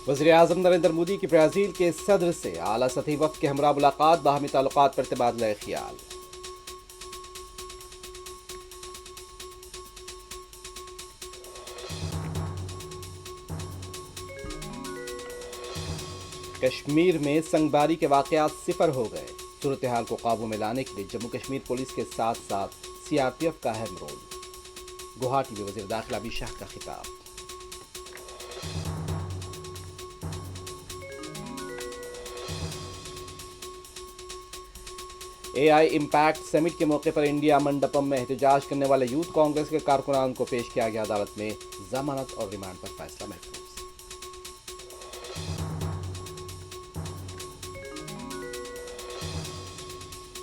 वज़ीर-ए-आज़म नरेंद्र मोदी की ब्राज़ील के सदर से आला सतही वफ़द के हमरा मुलाकात, बाहमी ताल्लुकात पर तबादला ख्याल। कश्मीर में संगबारी के वाक़यात सिफर हो गए। सूरत हाल को काबू में लाने के लिए जम्मू कश्मीर पुलिस के साथ साथ सीआरपीएफ का अहम रोल। गुवाहाटी में वज़ीर दाखिला अमित शाह का खिताब। एआई इम्पैक्ट समिट के मौके पर इंडिया मंडपम में एहतजाज करने वाले यूथ कांग्रेस के कारकुनान को पेश किया गया अदालत में। जमानत और रिमांड पर फैसला महफूज।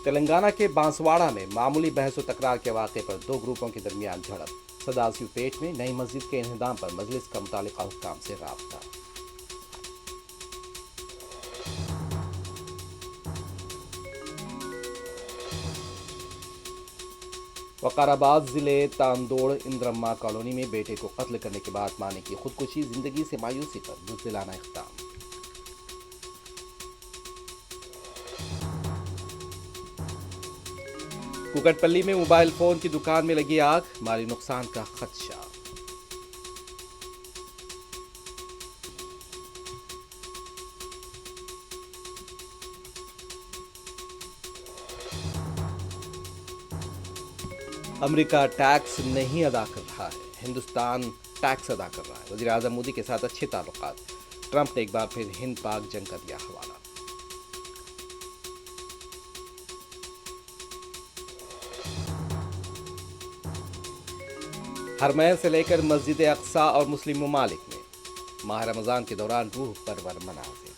तेलंगाना के बांसवाड़ा में मामूली बहस और तकरार के वाक़े पर दो ग्रुपों के दरमियान झड़प। सदाशिव पेट में नई मस्जिद के इंहदाम पर मजलिस का मुतालिका हुक्काम से राब्ता। वकाराबाद जिले तांदोड़ इंद्रम्मा कॉलोनी में बेटे को कत्ल करने के बाद मां ने की खुदकुशी। जिंदगी से मायूसी पर बुज़दिलाना इक़दाम। कुकटपल्ली में मोबाइल फोन की दुकान में लगी आग, माली नुकसान का खदशा। अमेरिका टैक्स नहीं अदा कर रहा है, हिंदुस्तान टैक्स अदा कर रहा है। वज़ीर-ए-आज़म मोदी के साथ अच्छे ताल्लुकात। ट्रंप ने एक बार फिर हिंद पाक जंग का दिया हवाला। हरमैन से लेकर मस्जिद अक्सा और मुस्लिम ममालिक में माह रमज़ान के दौरान रूह परवर मनाज़िर।